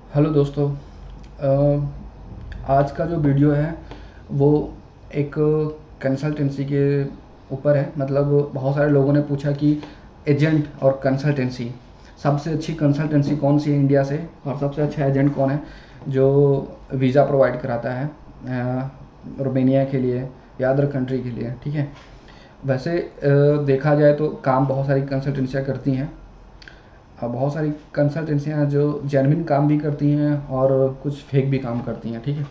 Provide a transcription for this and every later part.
Hello दोस्तों। आज का जो वीडियो है वो एक कंसल्टेंसी के ऊपर है। मतलब बहुत सारे लोगों ने पूछा कि एजेंट और कंसल्टेंसी, सबसे अच्छी कंसल्टेंसी कौन सी है इंडिया से, और सबसे अच्छा एजेंट कौन है जो वीज़ा प्रोवाइड कराता है रोमेनिया के लिए या अदर कंट्री के लिए। ठीक है, वैसे देखा जाए तो काम बहुत सारी कंसल्टेंसियाँ करती हैं। बहुत सारी कंसल्टेंसियाँ जो जेन्युइन काम भी करती हैं और कुछ फेक भी काम करती हैं। ठीक है,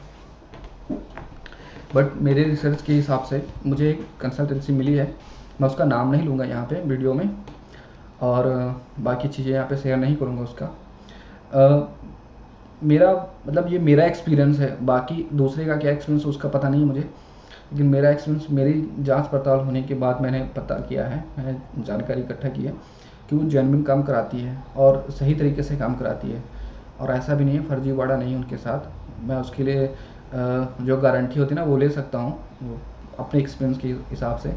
बट मेरे रिसर्च के हिसाब से मुझे एक कंसल्टेंसी मिली है। मैं उसका नाम नहीं लूँगा यहाँ पे वीडियो में, और बाकी चीज़ें यहाँ पे शेयर नहीं करूँगा उसका। मेरा मतलब ये मेरा एक्सपीरियंस है, बाकी दूसरे का क्या एक्सपीरियंस उसका पता नहीं मुझे, लेकिन मेरा एक्सपीरियंस मेरी जांच पड़ताल होने के बाद मैंने पता किया है, मैंने जानकारी इकट्ठा की है कि वो जेन्युइन काम कराती है और सही तरीके से काम कराती है, और ऐसा भी नहीं है फर्जीवाड़ा नहीं है उनके साथ। मैं उसके लिए जो गारंटी होती है ना वो ले सकता हूँ, वो अपने एक्सपीरियंस के हिसाब से,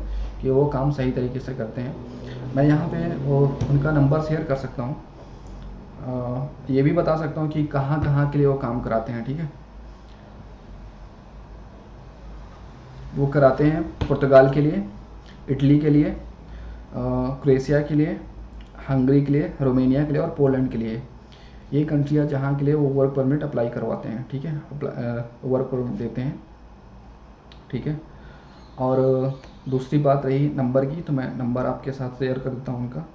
कि वो काम सही तरीके से करते हैं। मैं यहाँ पे वो उनका नंबर शेयर कर सकता हूँ, ये भी बता सकता हूँ कि कहाँ कहाँ के लिए वो काम कराते हैं। ठीक है, वो कराते हैं पुर्तगाल के लिए, इटली के लिए, क्रोएशिया के लिए, हंगरी के लिए, रोमेनिया के लिए और पोलैंड के लिए। ये कंट्रियाँ जहाँ के लिए वो वर्क परमिट अप्लाई करवाते हैं। ठीक है, वर्क परमिट देते हैं। ठीक है, और दूसरी बात रही नंबर की, तो मैं नंबर आपके साथ शेयर कर देता हूँ उनका।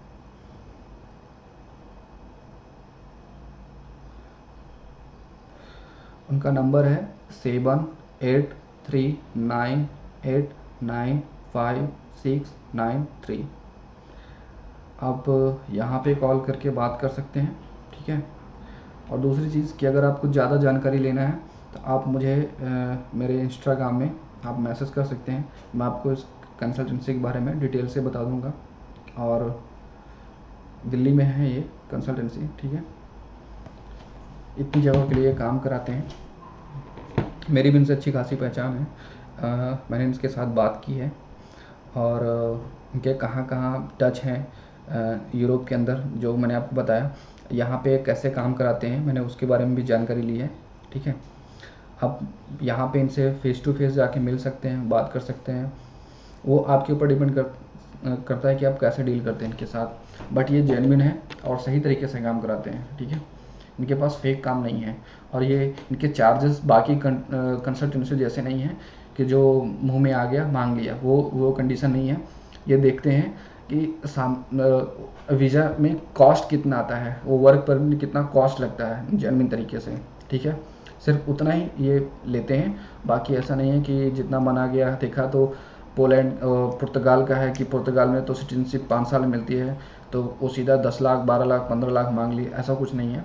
उनका नंबर है 7839895693। आप यहाँ पे कॉल करके बात कर सकते हैं। ठीक है, और दूसरी चीज़ कि अगर आपको ज़्यादा जानकारी लेना है तो आप मुझे मेरे इंस्टाग्राम में आप मैसेज कर सकते हैं। मैं आपको इस कंसल्टेंसी के बारे में डिटेल से बता दूंगा, और दिल्ली में है ये कंसल्टेंसी। ठीक है, इतनी जगह के लिए काम कराते हैं, मेरी भी इनसे अच्छी खासी पहचान है। मैंने इनके साथ बात की है, और इनके कहाँ कहाँ टच हैं यूरोप के अंदर, जो मैंने आपको बताया। यहाँ पे कैसे काम कराते हैं मैंने उसके बारे में भी जानकारी ली है। ठीक है, आप यहाँ पे इनसे फ़ेस टू फेस जाके मिल सकते हैं, बात कर सकते हैं। वो आपके ऊपर डिपेंड करता है कि आप कैसे डील करते हैं इनके साथ, बट ये जेन्युइन है और सही तरीके से काम कराते हैं। ठीक है, इनके पास फेक काम नहीं है, और ये इनके चार्जेस बाकी कंसल्टेंसी जैसे नहीं है कि जो मुंह में आ गया मांग लिया, वो कंडीशन नहीं है। ये देखते हैं कि वीज़ा में कॉस्ट कितना आता है, वो वर्क परमिट कितना कॉस्ट लगता है जेन्युइन तरीके से। ठीक है, सिर्फ उतना ही ये लेते हैं, बाकी ऐसा नहीं है कि जितना मन आ गया देखा तो पोलैंड पुर्तगाल का है कि पुर्तगाल में तो सिटीजनशिप 5 साल मिलती है, तो वो सीधा 10 लाख 12 लाख 15 लाख मांग लिए, ऐसा कुछ नहीं है।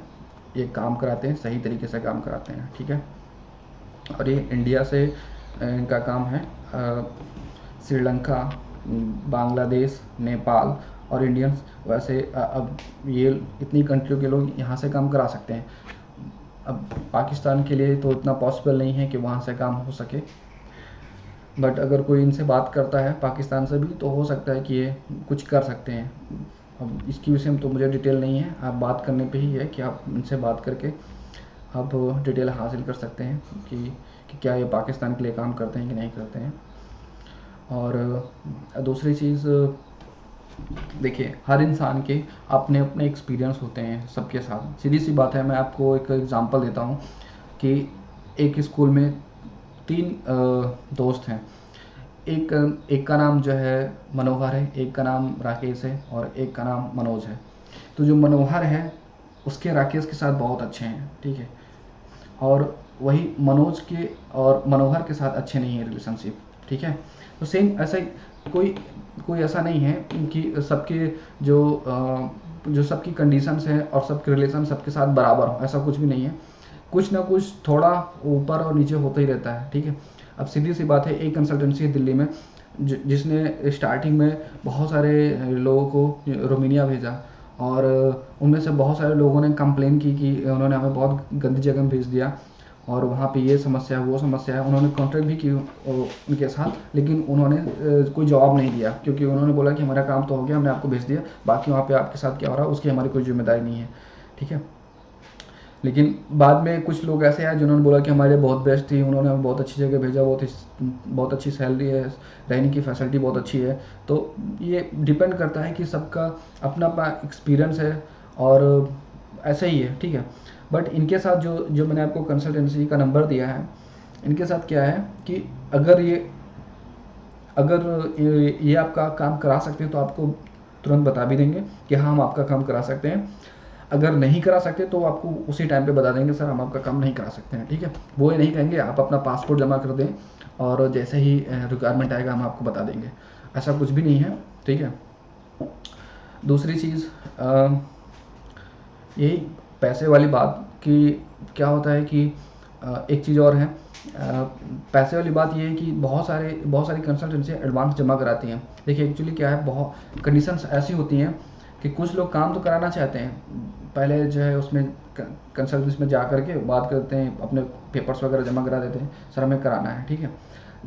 ये काम कराते हैं, सही तरीके से काम कराते हैं। ठीक है, और ये इंडिया से इनका काम है, श्रीलंका, बांग्लादेश, नेपाल और इंडियंस। वैसे अब ये इतनी कंट्रियों के लोग यहाँ से काम करा सकते हैं। अब पाकिस्तान के लिए तो इतना पॉसिबल नहीं है कि वहाँ से काम हो सके, बट अगर कोई इनसे बात करता है पाकिस्तान से भी तो हो सकता है कि ये कुछ कर सकते हैं। अब इसकी विषय में तो मुझे डिटेल नहीं है, आप बात करने पे ही है कि आप इनसे बात करके आप डिटेल हासिल कर सकते हैं कि क्या ये पाकिस्तान के लिए काम करते हैं कि नहीं करते हैं। और दूसरी चीज़, देखिए हर इंसान के अपने अपने एक्सपीरियंस होते हैं सबके साथ, सीधी सी बात है। मैं आपको एक एग्जांपल देता हूँ कि एक स्कूल में 3 दोस्त हैं। एक एक का नाम जो है मनोहर है, एक का नाम राकेश है और एक का नाम मनोज है। तो जो मनोहर है उसके राकेश के साथ बहुत अच्छे हैं। ठीक है, और वही मनोज के और मनोहर के साथ अच्छे नहीं है रिलेशनशिप। ठीक है, तो सेम ऐसा ही कोई कोई ऐसा नहीं है कि सबके जो सबकी कंडीशंस हैं और सबके रिलेशन सबके साथ बराबर हो, ऐसा कुछ भी नहीं है। कुछ ना कुछ थोड़ा ऊपर और नीचे होता ही रहता है। ठीक है, अब सीधी सी बात है, एक कंसल्टेंसी है दिल्ली में जिसने स्टार्टिंग में बहुत सारे लोगों को रोमानिया भेजा, और उनमें से बहुत सारे लोगों ने कंप्लेन की कि उन्होंने हमें बहुत गंदी जगह में भेज दिया, और वहाँ पे ये समस्या है वो समस्या है। उन्होंने कॉन्ट्रैक्ट भी की उनके साथ, लेकिन उन्होंने कोई जवाब नहीं दिया, क्योंकि उन्होंने बोला कि हमारा काम तो हो गया, हमने आपको भेज दिया, बाकी वहाँ पे आपके साथ क्या हो रहा है उसकी हमारी कोई जिम्मेदारी नहीं है। ठीक है, लेकिन बाद में कुछ लोग ऐसे हैं जिन्होंने बोला कि हमारे लिए बहुत बेस्ट थी, उन्होंने हमें बहुत अच्छी जगह भेजा, बहुत अच्छी सैलरी है, रहने की फैसिलिटी बहुत अच्छी है। तो ये डिपेंड करता है कि सबका अपना अपना एक्सपीरियंस है, और ऐसा ही है, ठीक है। बट इनके साथ जो जो मैंने आपको कंसल्टेंसी का नंबर दिया है, इनके साथ क्या है कि अगर ये आपका काम करा सकते हैं तो आपको तुरंत बता भी देंगे कि हाँ हम आपका काम करा सकते हैं। अगर नहीं करा सकते तो आपको उसी टाइम पे बता देंगे सर हम आपका काम नहीं करा सकते हैं, ठीक है। वो ये नहीं कहेंगे आप अपना पासपोर्ट जमा कर दें और जैसे ही रिक्वायरमेंट आएगा हम आपको बता देंगे, ऐसा कुछ भी नहीं है, ठीक है। दूसरी चीज़ यही पैसे वाली बात कि क्या होता है कि एक चीज़ और है, पैसे वाली बात ये है कि बहुत सारी कंसल्टेंसी एडवांस जमा कराती हैं। देखिए एक्चुअली क्या है, बहुत कंडीशंस ऐसी होती हैं कि कुछ लोग काम तो कराना चाहते हैं, पहले जो है उसमें कंसल्टेंसी में जा करके बात करते हैं, अपने पेपर्स वगैरह जमा करा देते हैं, सर हमें कराना है, ठीक है।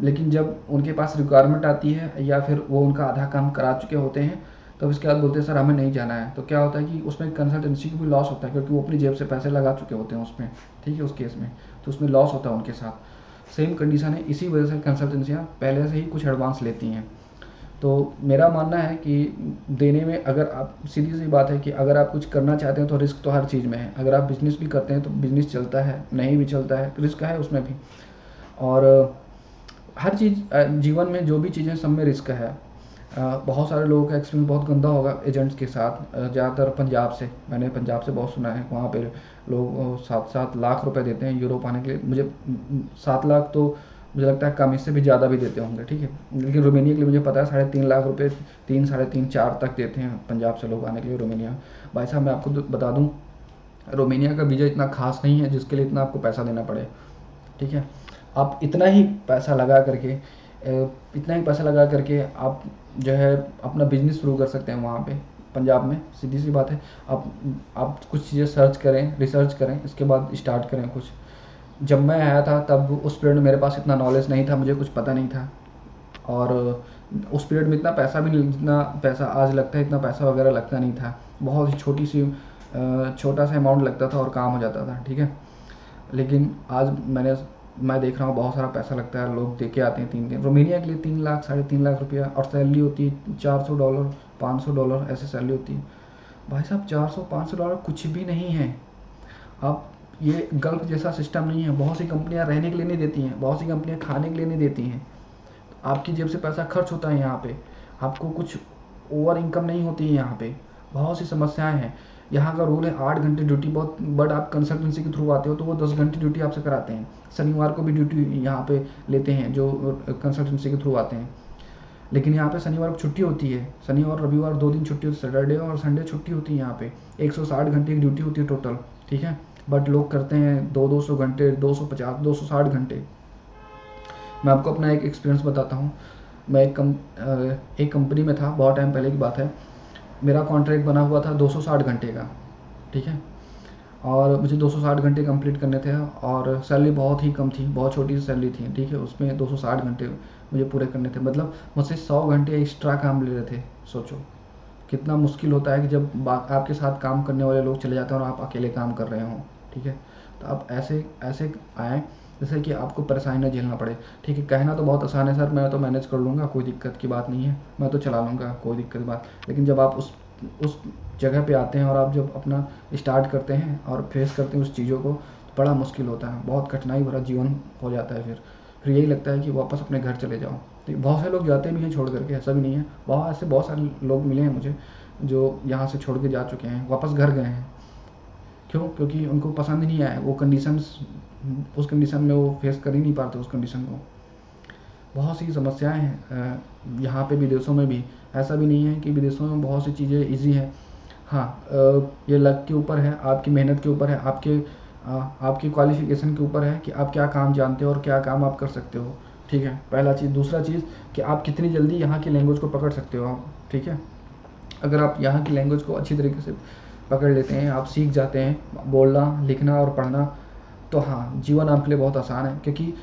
लेकिन जब उनके पास रिक्वायरमेंट आती है या फिर वो उनका आधा काम करा चुके होते हैं, तब इसके बाद बोलते हैं सर हमें नहीं जाना है। तो क्या होता है कि उसमें कंसल्टेंसी को भी लॉस होता है, क्योंकि वो अपनी जेब से पैसे लगा चुके होते हैं उसमें, ठीक है, उस केस में, तो उसमें लॉस होता है उनके साथ। सेम कंडीशन है, इसी वजह से कंसल्टेंसियाँ पहले से ही कुछ एडवांस लेती हैं। तो मेरा मानना है कि देने में, अगर आप, सीधी सी बात है कि अगर आप कुछ करना चाहते हैं तो रिस्क तो हर चीज़ में है। अगर आप बिज़नेस भी करते हैं तो बिज़नेस चलता है, नहीं भी चलता है, रिस्क है उसमें भी। और हर चीज़ जीवन में जो भी चीज़ें सब में रिस्क है। बहुत सारे लोगों का एक्सपीरियंस बहुत गंदा होगा एजेंट्स के साथ, ज़्यादातर पंजाब से, मैंने पंजाब से बहुत सुना है, वहाँ पे लोग 7-7 लाख रुपए देते हैं यूरोप आने के लिए। मुझे 7 लाख तो मुझे लगता है कम, इससे भी ज़्यादा भी देते होंगे, ठीक है। लेकिन रोमेनिया के लिए मुझे पता है 3.5 लाख रुपए, 3, 3.5, 4 तक देते हैं पंजाब से लोग आने के लिए रोमेनिया। भाई साहब मैं आपको बता दूँ, रोमेनिया का वीज़ा इतना खास नहीं है जिसके लिए इतना आपको पैसा देना पड़े, ठीक है। आप इतना ही पैसा लगा करके आप जो है अपना बिजनेस शुरू कर सकते हैं वहाँ पे पंजाब में। सीधी सी बात है, आप कुछ चीज़ें सर्च करें, रिसर्च करें, इसके बाद स्टार्ट करें कुछ। जब मैं आया था तब उस पीरियड में मेरे पास इतना नॉलेज नहीं था, मुझे कुछ पता नहीं था, और उस पीरियड में इतना पैसा भी नहीं, जितना पैसा आज लगता है इतना पैसा वगैरह लगता नहीं था। बहुत ही छोटा सा अमाउंट लगता था और काम हो जाता था, ठीक है। लेकिन आज मैं देख रहा हूँ बहुत सारा पैसा लगता है, लोग दे के आते हैं 3 दिन। रोमेनिया के लिए 3 लाख, 3.5 लाख रुपया, और सैलरी होती है $400, $500, ऐसे सैलरी होती है। भाई साहब $400-500 कुछ भी नहीं है। आप, ये गल्फ जैसा सिस्टम नहीं है, बहुत सी कंपनियां रहने के लिए नहीं देती हैं, बहुत सी कंपनियां खाने के लिए नहीं देती हैं। आपकी जेब से पैसा खर्च होता है यहाँ पे, आपको कुछ ओवर इनकम नहीं होती है यहाँ पे, बहुत सी समस्याएं हैं। यहाँ का रूल है 8 घंटे ड्यूटी, बहुत, बट आप कंसल्टेंसी के थ्रू आते हो तो वो 10 घंटे ड्यूटी आपसे कराते हैं। शनिवार को भी ड्यूटी यहाँ पे लेते हैं जो कंसल्टेंसी के थ्रू आते हैं। लेकिन यहाँ पे शनिवार को छुट्टी होती है, शनिवार रविवार 2 दिन छुट्टी होती है, सैटरडे और संडे छुट्टी होती है यहाँ पे। 160 घंटे की ड्यूटी होती है टोटल, ठीक है। बट लोग करते हैं 200 घंटे, 250, 260 घंटे। मैं आपको अपना एक एक्सपीरियंस बताता हूँ। मैं एक कंपनी में था, बहुत टाइम पहले की बात है। मेरा कॉन्ट्रैक्ट बना हुआ था 260 घंटे का, ठीक है, और मुझे 260 घंटे कंप्लीट करने थे, और सैलरी बहुत ही कम थी, बहुत छोटी सी सैलरी थी, ठीक है। उसमें 260 घंटे मुझे पूरे करने थे, मतलब मुझसे 100 घंटे एक्स्ट्रा काम ले रहे थे। सोचो कितना मुश्किल होता है कि जब आपके साथ काम करने वाले लोग चले जाते हैं और आप अकेले काम कर रहे हो, ठीक है। तो आप ऐसे ऐसे आएँ जैसे कि आपको परेशानी न झेलना पड़े, ठीक है। कहना तो बहुत आसान है, सर मैं तो मैनेज कर लूँगा, कोई दिक्कत की बात नहीं है, मैं तो चला लूँगा, कोई दिक्कत की बात। लेकिन जब आप उस जगह पे आते हैं और आप जब अपना स्टार्ट करते हैं और फेस करते हैं उस चीज़ों को, तो बड़ा मुश्किल होता है, बहुत कठिनाई भरा जीवन हो जाता है। फिर यही लगता है कि वापस अपने घर चले जाओ। तो बहुत से लोग जाते भी हैं छोड़ करके, ऐसा भी नहीं है, बहुत सारे लोग मिले हैं मुझे जो यहाँ से छोड़ के जा चुके हैं, वापस घर गए हैं। क्यों? क्योंकि उनको पसंद नहीं आया वो कंडीशंस, उस कंडीशन में वो फेस कर ही नहीं पाते उस कंडीशन को। बहुत सी समस्याएं हैं यहाँ पे, विदेशों में भी। ऐसा भी नहीं है कि विदेशों में बहुत सी चीज़ें ईजी हैं। हाँ, ये लक के ऊपर है, आपकी मेहनत के ऊपर है, आपकी क्वालिफिकेशन के ऊपर है कि आप क्या काम जानते हो और क्या काम आप कर सकते हो, ठीक है, पहला चीज़। दूसरा चीज़ कि आप कितनी जल्दी यहाँ की लैंग्वेज को पकड़ सकते हो आप, ठीक है। अगर आप यहाँ की लैंग्वेज को अच्छी तरीके से पकड़ लेते हैं, आप सीख जाते हैं बोलना, लिखना और पढ़ना, तो हाँ, जीवन आपके लिए बहुत आसान है। क्योंकि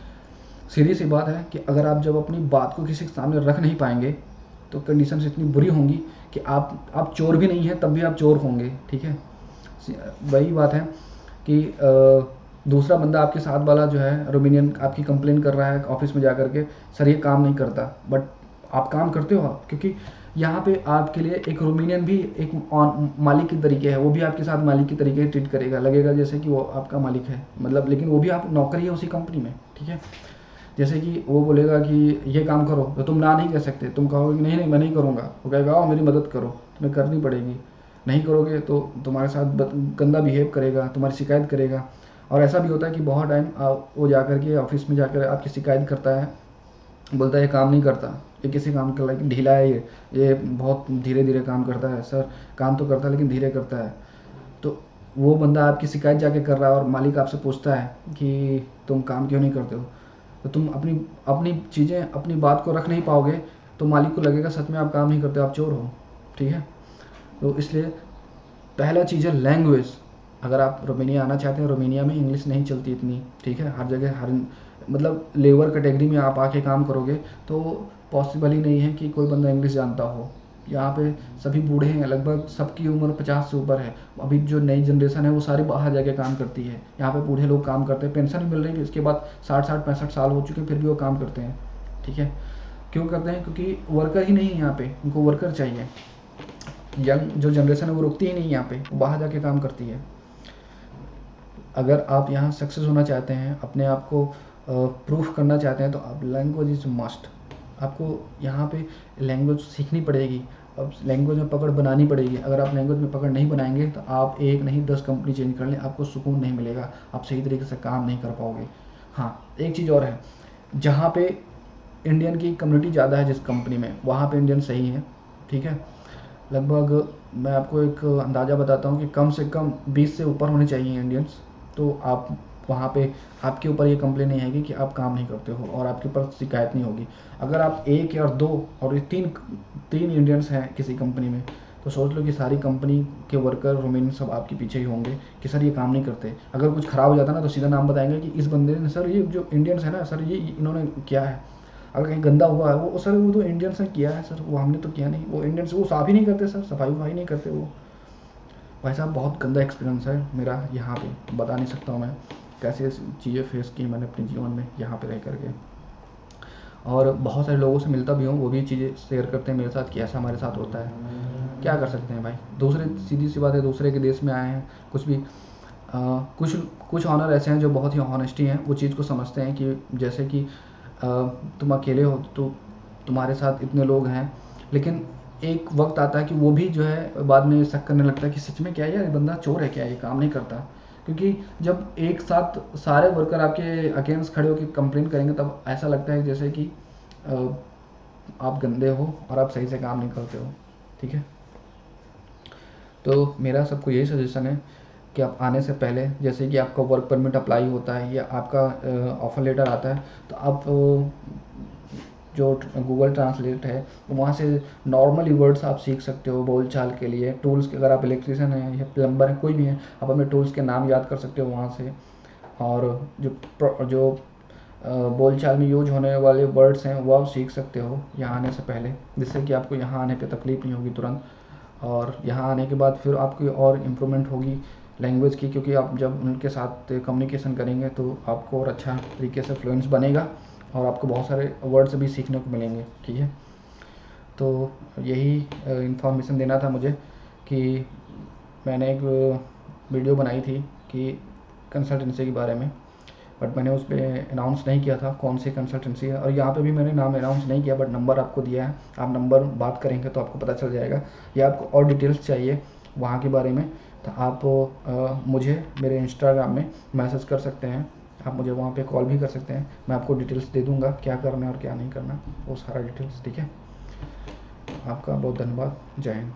सीधी सी बात है कि अगर आप जब अपनी बात को किसी के सामने रख नहीं पाएंगे तो कंडीशंस इतनी बुरी होंगी कि आप चोर भी नहीं हैं तब भी आप चोर होंगे, ठीक है। वही बात है कि दूसरा बंदा आपके साथ वाला जो है रोमेनियन आपकी कंप्लेन कर रहा है ऑफिस में जा कर के, सर ये काम नहीं करता, बट आप काम करते हो आप, क्योंकि यहाँ पे आपके लिए एक रोमेनियन भी एक मालिक की तरीके है, वो भी आपके साथ मालिक की तरीके ट्रीट करेगा, लगेगा जैसे कि वो आपका मालिक है, मतलब लेकिन वो भी आप नौकरी है उसी कंपनी में, ठीक है। जैसे कि वो बोलेगा कि ये काम करो तो तुम ना नहीं कह सकते, तुम कहोगे कि नहीं नहीं मैं नहीं करूँगा, वो कहेगा आओ मेरी मदद करो, तुम्हें करनी पड़ेगी, नहीं करोगे तो तुम्हारे साथ गंदा बिहेव करेगा, तुम्हारी शिकायत करेगा। और ऐसा भी होता है कि बहुत टाइम वो जाकर के ऑफिस में जाकर आपकी शिकायत करता है, बोलता है ये काम नहीं करता, ये किसी काम कर रहा है, ढीला है, ये बहुत धीरे धीरे काम करता है, सर काम तो करता है लेकिन धीरे करता है। तो वो बंदा आपकी शिकायत जाके कर रहा है और मालिक आपसे पूछता है कि तुम काम क्यों नहीं करते हो, तो तुम अपनी अपनी चीज़ें अपनी बात को रख नहीं पाओगे, तो मालिक को लगेगा सच में आप काम नहीं करते, आप चोर हो, ठीक है। तो इसलिए पहला चीज़ है लैंग्वेज। अगर आप रोमेनिया आना चाहते हैं, रोमेनिया में इंग्लिश नहीं चलती इतनी, ठीक है, हर जगह हर मतलब लेबर कैटेगरी में आप आके काम करोगे तो पॉसिबल ही नहीं है कि कोई बंदा इंग्लिश जानता हो। यहाँ पे सभी बूढ़े हैं, लगभग सबकी उम्र 50 से ऊपर है। अभी जो नई जनरेशन है वो सारी बाहर जाके काम करती है, यहाँ पे बूढ़े लोग काम करते हैं, पेंशन मिल रही है, इसके बाद 60-65 साल हो चुके फिर भी वो काम करते हैं, ठीक है। क्यों करते हैं? क्योंकि वर्कर ही नहीं है यहाँ पे, उनको वर्कर चाहिए। यंग जो जनरेशन है वो रुकती ही नहीं यहाँ पे, वो बाहर जाके काम करती है। अगर आप यहाँ सक्सेस होना चाहते हैं, अपने आप को प्रूफ करना चाहते हैं, तो आप लैंग्वेज इज़ मस्ट। आपको यहाँ पे लैंग्वेज सीखनी पड़ेगी, अब लैंग्वेज में पकड़ बनानी पड़ेगी। अगर आप लैंग्वेज में पकड़ नहीं बनाएंगे तो आप एक नहीं 10 कंपनी चेंज कर लें, आपको सुकून नहीं मिलेगा, आप सही तरीके से काम नहीं कर पाओगे। हाँ, एक चीज़ और है, जहाँ पे इंडियन की कम्युनिटी ज़्यादा है जिस कंपनी में, वहाँ पे इंडियन सही है, ठीक है। लगभग मैं आपको एक अंदाज़ा बताता हूँ कि कम से कम 20 से ऊपर होने चाहिए इंडियंस, तो आप वहाँ पे आपके ऊपर ये कंप्लेन नहीं आएगी कि आप काम नहीं करते हो और आपके ऊपर शिकायत नहीं होगी। अगर आप एक या दो और ये तीन इंडियंस हैं किसी कंपनी में, तो सोच लो कि सारी कंपनी के वर्कर रोमेनियन सब आपके पीछे ही होंगे कि सर ये काम नहीं करते। अगर कुछ ख़राब हो जाता ना तो सीधा नाम बताएंगे कि इस बंदे ने, सर ये जो इंडियंस है ना सर, ये इन्होंने किया है। अगर कहीं गंदा हुआ है, वो सर वो तो इंडियंस ने किया है सर, वो हमने तो किया नहीं, वो इंडियंस वो साफ़ ही नहीं करते सर, सफाई वफाई नहीं करते वो। भाई साहब बहुत गंदा एक्सपीरियंस है मेरा यहाँ पे, बता नहीं सकता हूँ मैं कैसे चीज़ें फेस की मैंने अपने जीवन में यहाँ पे रह करके। और बहुत सारे लोगों से मिलता भी हूँ, वो भी चीज़ें शेयर करते हैं मेरे साथ कि ऐसा हमारे साथ होता है। क्या कर सकते हैं भाई, दूसरे सीधी सी बात है, दूसरे के देश में आए हैं, कुछ भी कुछ कुछ ऑनर ऐसे हैं जो बहुत ही ऑनेस्टी हैं, वो चीज़ को समझते हैं कि जैसे कि तुम अकेले हो तो तुम्हारे साथ इतने लोग हैं, लेकिन एक वक्त आता है कि वो भी जो है बाद में शक करने लगता है कि सच में क्या यार ये बंदा चोर है क्या, ये काम नहीं करता। क्योंकि जब एक साथ सारे वर्कर आपके अगेंस्ट खड़े होकर कंप्लेन करेंगे तब ऐसा लगता है जैसे कि आप गंदे हो और आप सही से काम नहीं करते हो, ठीक है। तो मेरा सबको यही सजेशन है कि आप आने से पहले, जैसे कि आपका वर्क परमिट अप्लाई होता है या आपका ऑफ़र लेटर आता है, तो आप जो गूगल ट्रांसलेट है वहाँ से नॉर्मली वर्ड्स आप सीख सकते हो बोल चाल के लिए। टूल्स के, अगर आप इलेक्ट्रीशियन हैं या प्लम्बर हैं, कोई भी है, आप अपने टूल्स के नाम याद कर सकते हो वहाँ से। और जो बोल चाल में यूज होने वाले वर्ड्स हैं वो आप सीख सकते हो यहाँ आने से पहले, जिससे कि आपको यहाँ आने पे तकलीफ़ नहीं होगी तुरंत। और यहाँ आने के बाद फिर आपकी और इम्प्रूवमेंट होगी लैंग्वेज की, क्योंकि आप जब उनके साथ कम्युनिकेशन करेंगे तो आपको और अच्छा तरीके से फ्लुएंस बनेगा और आपको बहुत सारे वर्ड्स भी सीखने को मिलेंगे, ठीक है। तो यही इन्फॉर्मेशन देना था मुझे कि मैंने एक वीडियो बनाई थी कि कंसल्टेंसी के बारे में, बट मैंने उस पर अनाउंस नहीं किया था कौन सी कंसल्टेंसी है, और यहाँ पे भी मैंने नाम अनाउंस नहीं किया, बट नंबर आपको दिया है, आप नंबर बात करेंगे तो आपको पता चल जाएगा। या आपको और डिटेल्स चाहिए वहाँ के बारे में तो आप मुझे मेरे इंस्टाग्राम में मैसेज कर सकते हैं, आप मुझे वहाँ पे कॉल भी कर सकते हैं, मैं आपको डिटेल्स दे दूँगा क्या करना है और क्या नहीं करना, वो सारा डिटेल्स, ठीक है। आपका बहुत धन्यवाद, जय हिंद।